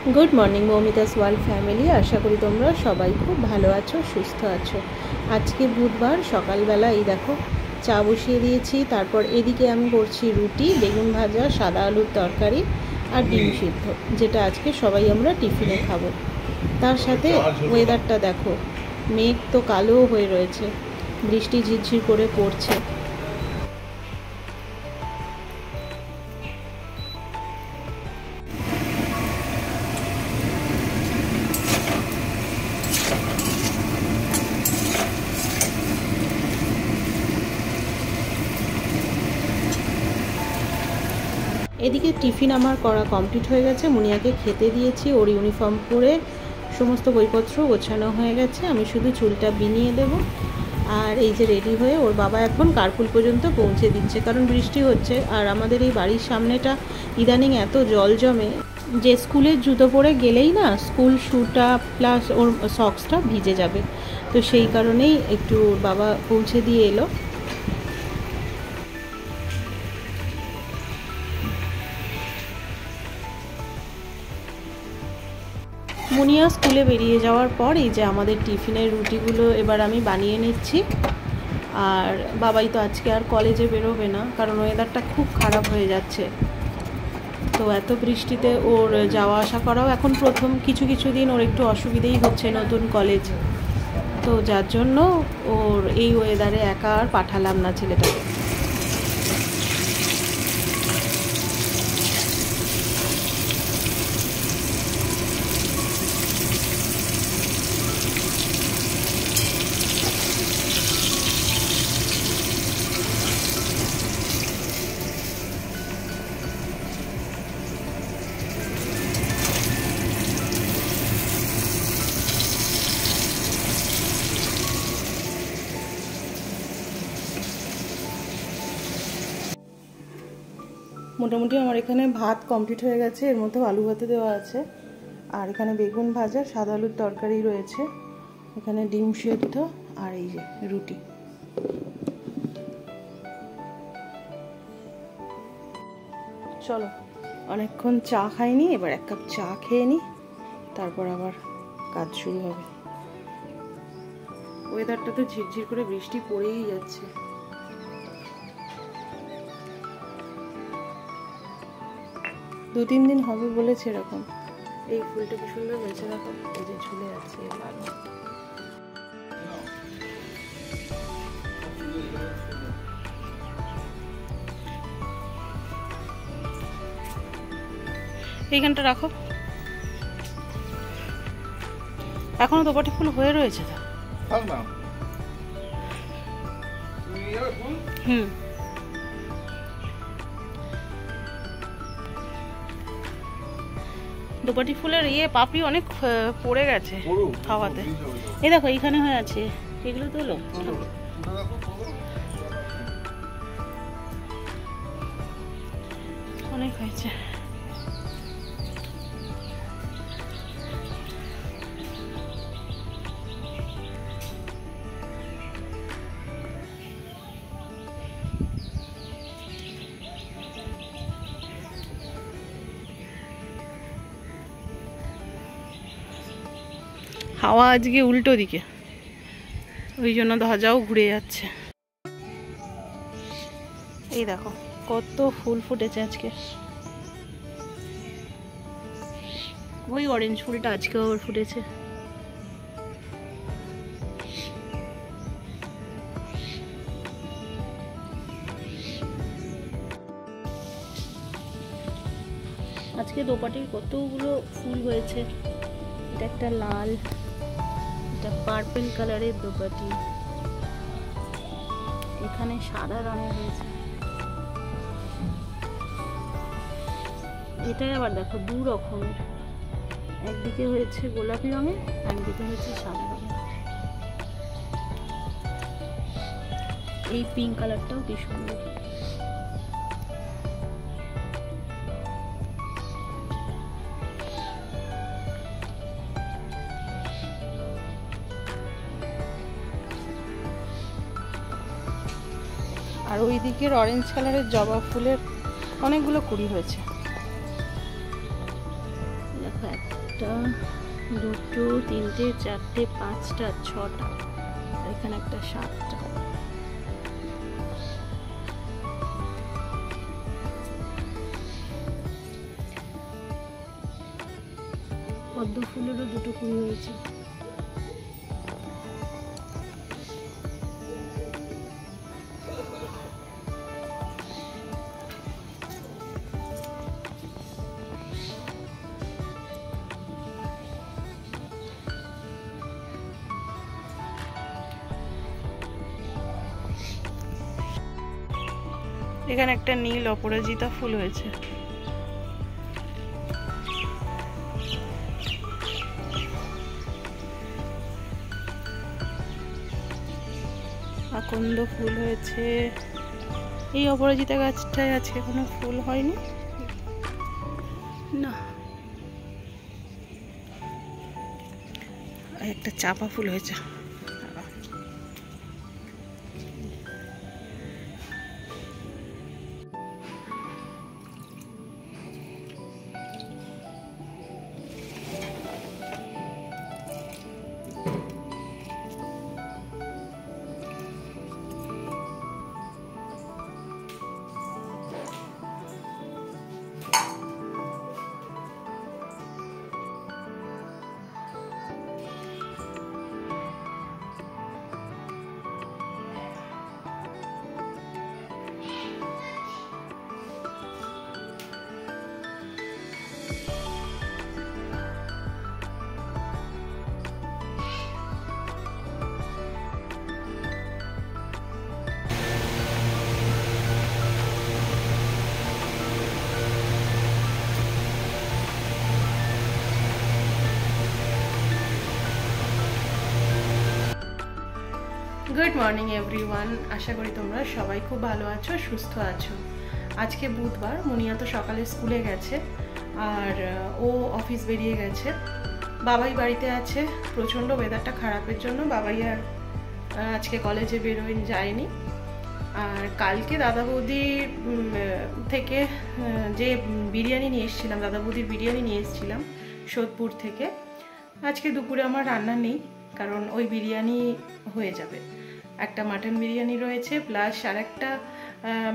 Good morning Moumita's world family. आशा करी तोमरा सबाई खूब भालो आछो सुस्थ आछो। आज के बुधवार सकाल बेला ये देखो चा बसिए दिएछि, तारपर एदिके आमि करछि रुटी, बेगुन भाजा, सादा आलुर तरकारी और डिम सिद्ध, जेटा आज के सबाई आमरा टिफिने खाबो। तार साथे वेदारटा देखो, मेघ तो कालो हये रयेछे, बृष्टि झिरझिर करे पड़छे। एदिके टिफिन आमार करा कमप्लीट हो गेছে, मुनियाके खेते दिएछि, ओर यूनिफर्म परे समस्त বইপত্র गोछानो হয়ে গেছে। আমি শুধু চুলটা বিনিয়ে দেব আর এই যে রেডি হয়ে ওর বাবা এখন কারকুল পর্যন্ত পৌঁছে দিচ্ছে, কারণ বৃষ্টি হচ্ছে আর আমাদের এই বাড়ির সামনেটা ইদানিং এত জল জমে যে স্কুলের জুতো পরে গেলেই না স্কুল শুটা প্লাস ওর সক্সটা ভিজে যাবে। তো সেই কারণেই একটু বাবা পৌঁছে দিয়ে এলো। मुनिया स्कूले बेरिए जाওয়ার পর এই যে আমাদের টিফিনের রুটিগুলো এবার আমি বানিয়ে নিচ্ছি। আর বাবাই তো আজকে আর কলেজে বেরোবে না, কারণ ওয়েদারটা খুব খারাপ হয়ে যাচ্ছে। তো এত বৃষ্টিতে ওর যাওয়া আসা করাও এখন প্রথম কিছু দিন ওর একটু অসুবিধেই হচ্ছে, নতুন কলেজ তো, যার জন্য ওর এই ওয়েদারে একা আর পাঠালাম না ছেলেটাকে। মোটামুটি আমার এখানে ভাত কমপ্লিট হয়ে গেছে, এর মধ্যে আলু ভাতে দেওয়া আছে আর এখানে বেগুন ভাজা, সাদা আলুর তরকারি রয়েছে, এখানে ডিম সেদ্ধ আর এই যে রুটি। চলো অনেকক্ষণ চা খাইনি, এবার এক কাপ চা খেয়ে নিই, তারপর আবার কাজ শুরু হবে। ওয়েদারটা তো ঝিরঝির করে বৃষ্টি পড়েই যাচ্ছে। दो तीन दिन হবে বলেছে এরকম। এই ফুলটা কি সুন্দর হয়েছে দেখো, এই যে ঝুলে আছে লাল। এইখানটা রাখো, এখনো দোপাটি ফুল হয়ে রয়েছে তো। হুম, দোপাটি ফুলের ইয়ে পাপড়ি অনেক পড়ে গেছে হাওয়াতে। এই দেখো এইখানে হয়ে আছে, এগুলো তোলো, অনেক হয়েছে। হাওয়া আজকে উল্টো দিকে, ওই জন্য ধ্বজাও ঘুরে যাচ্ছে। এই দেখো কত ফুল ফুটেছে আজকে, ওই অরেঞ্জ ফুলটা আজকে আবার ফুটেছে। আজকে দোপাটির কতগুলো ফুল হয়েছে, এটা একটা লাল, পার্পল কালারের দোপাটি, এখানে সাদা রঙের হয়েছে, এটাই আবার দেখো দু রকমের, একদিকে হয়েছে গোলাপি রঙের, একদিকে হয়েছে সাদা রঙের। এই পিঙ্ক কালারটাও কি সুন্দর। আর ওই দিকের অরেঞ্জ কালারের জবা ফুলের অনেকগুলো কুড়ি হয়েছে, দেখো একটা একটা, দুটো, তিনটে, চারটে, পাঁচটা, ছটা, এখানে একটা, সাতটা। পদ্ম ফুলেরও দুটো কুড়ি হয়েছে। এখানে একটা নীল অপরাজিতা ফুল হয়েছে। আকন্দ ফুল হয়েছে। এই অপরাজিতা গাছটায় আজকে কোনো ফুল হয়নি না। একটা চাপা ফুল হয়েছে। গুড মর্নিং এভরিওয়ান, আশা করি তোমরা সবাই খুব ভালো আছো, সুস্থ আছো। আজকে বুধবার, মুনিয়া তো সকালে স্কুলে গেছে আর ও অফিস বেরিয়ে গেছে। বাবাই বাড়িতে আছে। প্রচণ্ড ওয়েদারটা খারাপের জন্য বাবাই আর আজকে কলেজে যায়নি। আর কালকে দাদা বৌদির থেকে যে বিরিয়ানি নিয়ে এসেছিলাম, দাদা বৌদির বিরিয়ানি নিয়ে এসেছিলাম সোদপুর থেকে। আজকে দুপুরে আমার রান্না নেই, কারণ ওই বিরিয়ানি হয়ে যাবে। একটা মাটন বিরিয়ানি রয়েছে, প্লাস আর একটা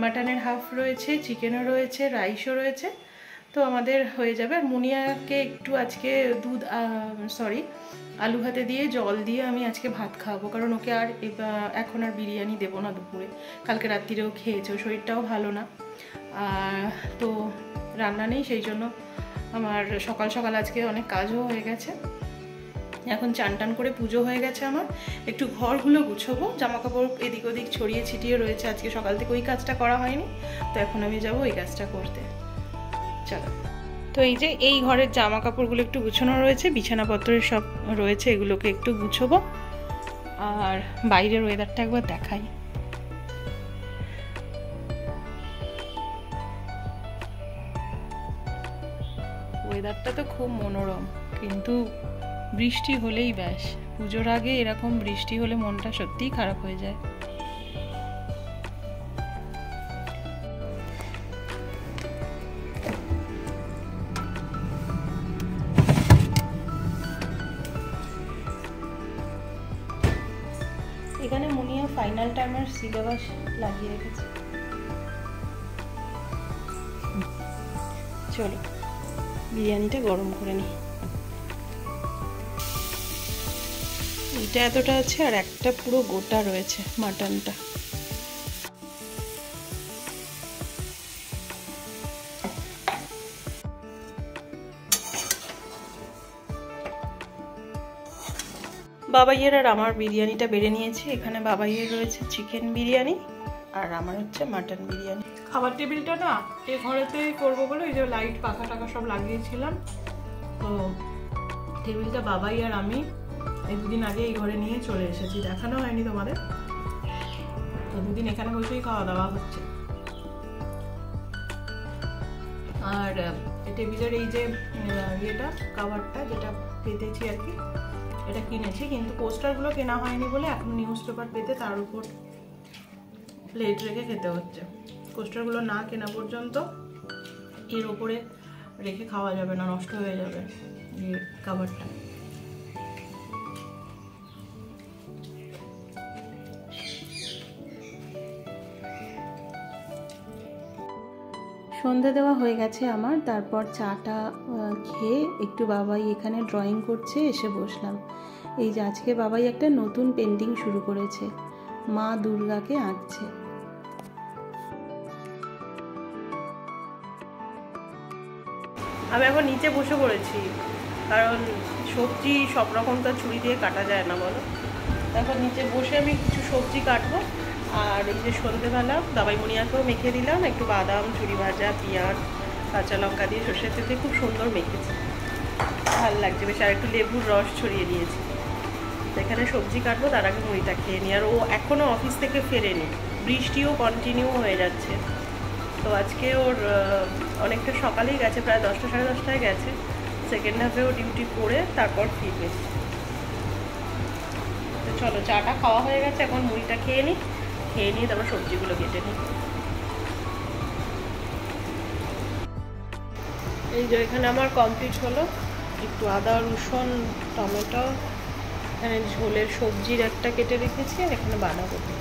মাটনের হাফ রয়েছে, চিকেনও রয়েছে, রাইসও রয়েছে, তো আমাদের হয়ে যাবে। আর মুনিয়াকে একটু আজকে আলু ভাতে দিয়ে জল দিয়ে আমি আজকে ভাত খাওয়াবো, কারণ ওকে আর এখন আর বিরিয়ানি দেবো না দুপুরে। কালকে রাত্রিরেও খেয়েছে, শরীরটাও ভালো না। তো রান্না নেই, সেই জন্য আমার সকাল সকাল আজকে অনেক কাজও হয়ে গেছে। এখন চান টান করে পুজো হয়ে গেছে আমার। একটু ঘরগুলো গুছোবো, জামা কাপড় এদিক ওদিক ছড়িয়ে ছিটিয়ে রয়েছে, আজকে সকাল থেকে ওই কাজটা করা হয়নি, তো এখন আমি যাব ওই কাজটা করতে। চলো। তো এই যে এই ঘরের জামা কাপড়গুলো একটু গুছানো রয়েছে, বিছানাপত্রের সব রয়েছে, এগুলোকে একটু গুছোবো। আর বাইরের ওয়েদারটা একবার দেখাই। ওয়েদারটা তো খুব মনোরম, কিন্তু বৃষ্টি হলেই ব্যাস। পুজোর আগে এরকম বৃষ্টি হলে মনটা সত্যিই খারাপ হয়ে যায়। এখানে মুনিয়া ফাইনাল টাইমের সিলেবাস লাগিয়ে রেখেছে। চলো বিরিয়ানিটা গরম করে নিই। এটা এতটা আছে আর একটা পুরো গোটা রয়েছে মাটনটা। বাবাইয়ের আর আমার বিরিয়ানিটা বেড়ে নিয়েছি। এখানে বাবাইয়ের রয়েছে চিকেন বিরিয়ানি আর আমার হচ্ছে মাটন বিরিয়ানি। খাবার টেবিলটা না এ ঘরেতে করবো বলে ওই যে লাইট পাখা টাকা সব লাগিয়েছিলাম, তো টেবিলটা বাবাই আর আমি এই দুদিন আগে এই ঘরে নিয়ে চলে এসেছি, দেখানো হয়নি তোমাদের। তো দুদিন এখানে বসেই খাওয়া দাওয়া হচ্ছে। আর টেবিলের এই যে ইয়েটা কাভারটা যেটা পেতেছি আর কি, এটা কিনেছি, কিন্তু পোস্টারগুলো কেনা হয়নি বলে এখন নিউজ পেপার পেতে তার উপর প্লেট রেখে খেতে হচ্ছে। পোস্টারগুলো না কেনা পর্যন্ত এর ওপরে রেখে খাওয়া যাবে না, নষ্ট হয়ে যাবে এই খাবারটা। সন্ধে দেওয়া হয়ে গেছে আমার, তারপর চাটা খেয়ে একটু বাবাই এখানে ড্রয়িং করছে, এসে বসলাম। এই যে আজকে বাবাই একটা নতুন পেন্টিং শুরু করেছে, মা দুর্গাকে আঁকছে। আমি এখন নিচে বসে পড়েছি, কারণ সবজি সব রকম তো ছুরি দিয়ে কাটা যায় না বলো। তারপর নিচে বসে আমি কিছু সবজি কাটবো। আর এই যে সন্ধ্যেবেলা দাবাই মুনিয়াকেও মেখে দিলাম একটু বাদাম, ঝুরি ভাজা, পেঁয়াজ, কাঁচা লঙ্কা দিয়ে সর্ষের তেল দিয়ে খুব সুন্দর মেখেছি, ভালো লাগছে বেশ। আর একটু লেবুর রস ছড়িয়ে দিয়েছি। এখানে সবজি কাটবো, তার আগে মুড়িটা খেয়ে নিই। আর ও এখনও অফিস থেকে ফেরেনি, বৃষ্টিও কন্টিনিউ হয়ে যাচ্ছে। তো আজকে ওর অনেকটা সকালেই গেছে, প্রায় 10টা সাড়ে 10টায় গেছে। সেকেন্ড হাফে ও ডিউটি করে তারপর ফিরবে। তো চলো, চাটা খাওয়া হয়ে গেছে, এখন মুড়িটা খেয়ে নিই, খেয়ে নিয়ে তারপর সবজিগুলো কেটে নিই। এই যে এখানে আমার কমপ্লিট হলো, একটু আদা রসুন টমেটো, এখানে ঝোলের সবজির একটা কেটে রেখেছি, আর এখানে বাঁধাকপি।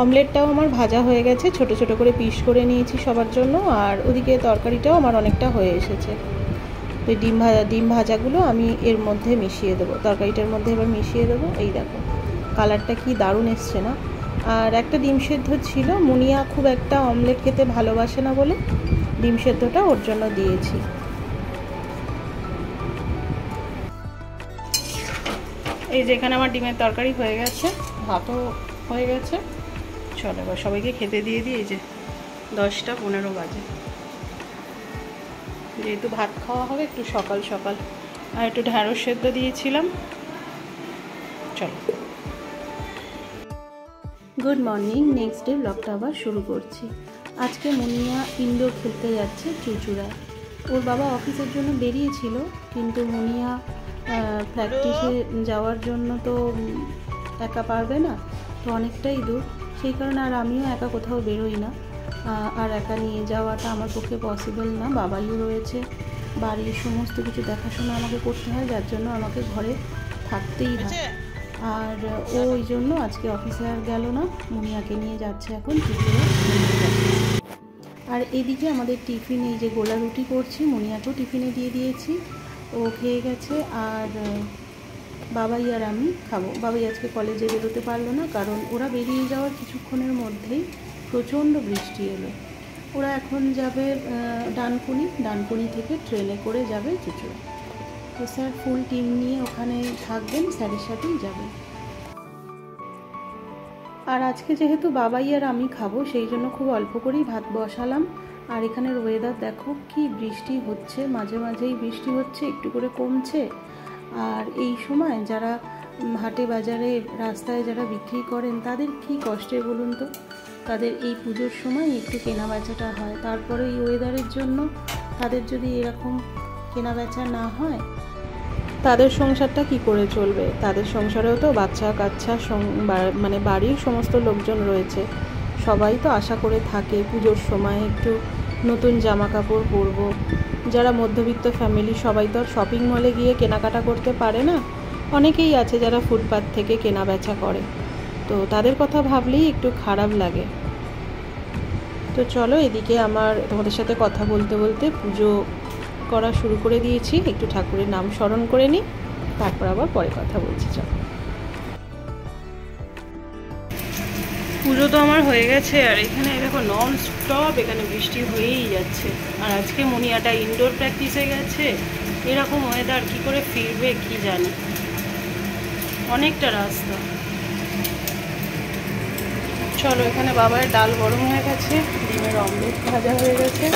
অমলেটটাও আমার ভাজা হয়ে গেছে, ছোট ছোট করে পিস করে নিয়েছি সবার জন্য। আর ওদিকে তরকারিটাও আমার অনেকটা হয়ে এসেছে। তো ডিম ভাজাগুলো আমি এর মধ্যে মিশিয়ে দেবো, তরকারিটার মধ্যে এবার মিশিয়ে দেবো। এই দেখো কালারটা কি দারুণ এসছে না। আর একটা ডিম সেদ্ধ ছিল, মুনিয়া খুব একটা অমলেট খেতে ভালোবাসে না বলে ডিম সেদ্ধটা ওর জন্য দিয়েছি। এই যে এখানে আমার ডিমের তরকারি হয়ে গেছে, ভাতও হয়ে গেছে। চলো এবার সবাইকে খেতে দিয়ে দিই। এই যে 10টা 15 বাজে, যেহেতু ভাত খাওয়া হবে একটু সকাল সকাল। আর একটু ঢ্যাঁড়স সেদ্ধ দিয়েছিলাম। চলো, গুড মর্নিং। নেক্সট ডে ব্লগটা আবার শুরু করছি। আজকে মুনিয়া ইনডোর খেলতে যাচ্ছে চুচুড়ায়। ওর বাবা অফিসের জন্য বেরিয়েছিল, কিন্তু মুনিয়া প্র্যাকটিসে যাওয়ার জন্য তো একা পারবে না, তো অনেকটাই দূর। সেই কারণে আর আমিও একা কোথাও বেরোই না, আর একা নিয়ে যাওয়াটা আমার পক্ষে পসিবল না। বাবাইও রয়েছে, বাড়ির সমস্ত কিছু দেখাশোনা আমাকে করতে হয়, যার জন্য আমাকে ঘরে থাকতেই হয়। আর ও ওই জন্য আজকে অফিসে আর গেল না, মুনিয়াকে নিয়ে যাচ্ছে এখন চুচুড়া। আর এদিকে আমাদের টিফিন, এই যে গোলা রুটি করছি, মুনিয়াকেও টিফিনে দিয়ে দিয়েছি, ও খেয়ে গেছে। আর বাবাই আর আমি খাবো। বাবাই আজকে কলেজে বেরোতে পারলো না, কারণ ওরা বেরিয়ে যাওয়ার কিছুক্ষণের মধ্যেই প্রচণ্ড বৃষ্টি এলো। ওরা এখন যাবে ডানকুনি থেকে ট্রেনে করে যাবে চুচুড়া। তো স্যার ফুল টিম নিয়ে ওখানে থাকবেন, স্যারের সাথেই যাবেন। আর আজকে যেহেতু বাবাই আর আমি খাবো, সেই জন্য খুব অল্প করেই ভাত বসালাম। আর এখানের ওয়েদার দেখো, কি বৃষ্টি হচ্ছে, মাঝে মাঝেই বৃষ্টি হচ্ছে, একটু করে কমছে। আর এই সময় যারা হাটে বাজারে রাস্তায় যারা বিক্রি করেন, তাদের কি কষ্টের বলুন তো। তাদের এই পুজোর সময় একটু কেনা বেচাটা হয়, তারপরে এই ওয়েদারের জন্য তাদের যদি এরকম কেনা বেচা না হয়, তাদের সংসারটা কি করে চলবে। তাদের সংসারেও তো বাচ্চা কাচ্চা মানে বাড়ির সমস্ত লোকজন রয়েছে, সবাই তো আশা করে থাকে পুজোর সময় একটু নতুন জামা কাপড় পরবো। যারা মধ্যবিত্ত ফ্যামিলি, সবাই তো আর শপিং মলে গিয়ে কেনাকাটা করতে পারে না। অনেকেই আছে যারা ফুটপাত থেকে কেনা বেচা করে, তো তাদের কথা ভাবলেই একটু খারাপ লাগে। তো তো চলো, এদিকে আমার তোমাদের সাথে কথা বলতে বলতে পুজো করা শুরু করে দিয়েছি। একটু ঠাকুরের নাম স্মরণ করে নিই, তারপর আবার পরে কথা বলছি। চলো, পুজো তো আমার হয়ে গেছে, আর এখানে দেখো নন স্টপ এখানে বৃষ্টি হয়েই যাচ্ছে। আর আজকে মুনিয়াটা ইনডোর প্র্যাকটিসে গেছে, এরকম ওয়েদার কী করে ফিরবে কি জানি, অনেকটা রাস্তা। চলো, এখানে বাবার ডাল গরম হয়ে গেছে, ডিমের অমলেট ভাজা হয়ে গেছে।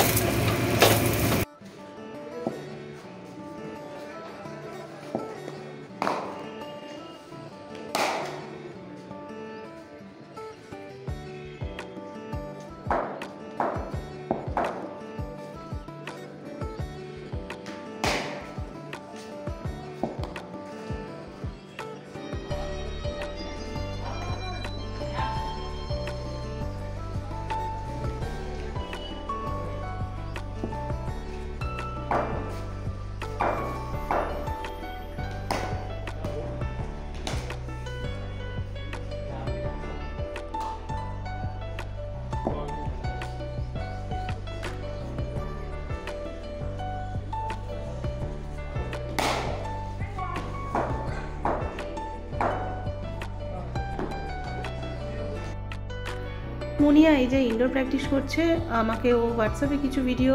মুনিয়া এই যে ইনডোর প্র্যাকটিস করছে, আমাকে ও হোয়াটসঅ্যাপে কিছু ভিডিও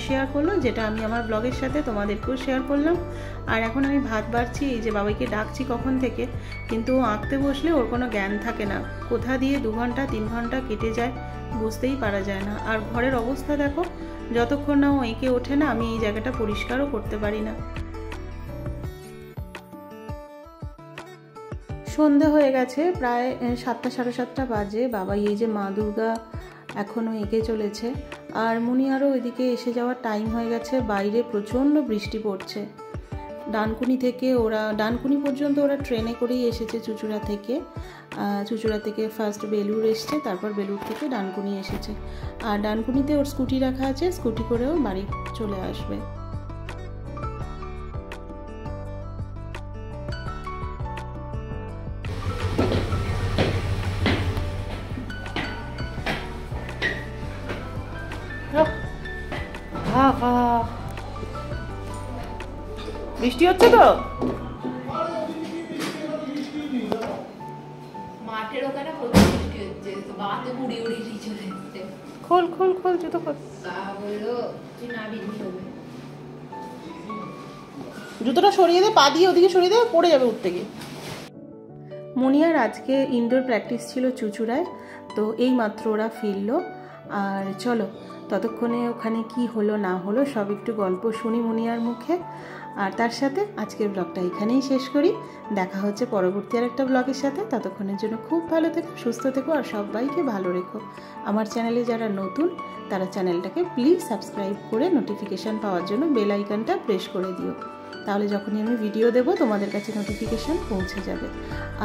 শেয়ার করলো, যেটা আমি আমার ব্লগের সাথে তোমাদেরকেও শেয়ার করলাম। আর এখন আমি ভাত বাড়ছি, এই যে বাবাইকে ডাকছি কখন থেকে, কিন্তু ও আঁকতে বসলে ওর কোনো জ্ঞান থাকে না, কোথা দিয়ে 2 ঘন্টা 3 ঘন্টা কেটে যায় বুঝতেই পারা যায় না। আর ঘরের অবস্থা দেখো, যতক্ষণ না ও এঁকে ওঠে না আমি এই জায়গাটা পরিষ্কারও করতে পারি না। সন্ধে হয়ে গেছে, প্রায় 7টা সাড়ে 7টা বাজে। বাবা এই যে মা দুর্গা এখনও এঁকে চলেছে, আর মুনিয়ারও ওইদিকে এসে যাওয়ার টাইম হয়ে গেছে। বাইরে প্রচণ্ড বৃষ্টি পড়ছে। ডানকুনি পর্যন্ত ওরা ট্রেনে করেই এসেছে চুঁচুড়া থেকে। চুঁচুড়া থেকে ফার্স্ট বেলুড় এসছে, তারপর বেলুড় থেকে ডানকুনি এসেছে। আর ডানকুনিতে ওর স্কুটি রাখা আছে, স্কুটি করেও বাড়ি চলে আসবে। বৃষ্টি হচ্ছে তো, মাঠের ওখানে প্রচুর বৃষ্টি হচ্ছে, তো বাবা তো উড়ি উড়ি চলে এসছে। খোল খোল খোল, জুতো খোল। বাবা বললো তুই না বৃষ্টি হবে, জুতোটা সরিয়ে দে, পা দিয়ে ওদিকে সরিয়ে দে, পড়ে যাবে উঠতে গিয়ে। মুনিয়ার আজকে ইনডোর প্র্যাকটিস ছিল চুঁচুড়ায়, তো এই মাত্র ওরা ফিরলো। আর চলো, ততক্ষণে ওখানে কি হলো না হলো সব একটু গল্প শুনি মুনিয়ার মুখে। আর তার সাথে আজকের ব্লগটা এখানেই শেষ করি। দেখা হচ্ছে পরবর্তী আর একটা ব্লগের সাথে। ততক্ষণের জন্য খুব ভালো থেকো, সুস্থ থেকো, আর সবাইকে ভালো রেখো। আমার চ্যানেলে যারা নতুন তারা চ্যানেলটাকে প্লিজ সাবস্ক্রাইব করে নোটিফিকেশান পাওয়ার জন্য বেল আইকনটা প্রেস করে দিও, তাহলে যখনই আমি ভিডিও দেব তোমাদের কাছে নোটিফিকেশান পৌঁছে যাবে।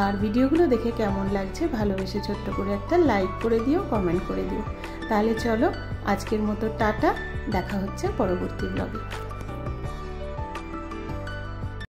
আর ভিডিওগুলো দেখে কেমন লাগছে ভালোবেসে ছোট্ট করে একটা লাইক করে দিও, কমেন্ট করে দিও। তাহলে চলো, আজকের মতো টাটা, দেখা হচ্ছে পরবর্তী ব্লগে।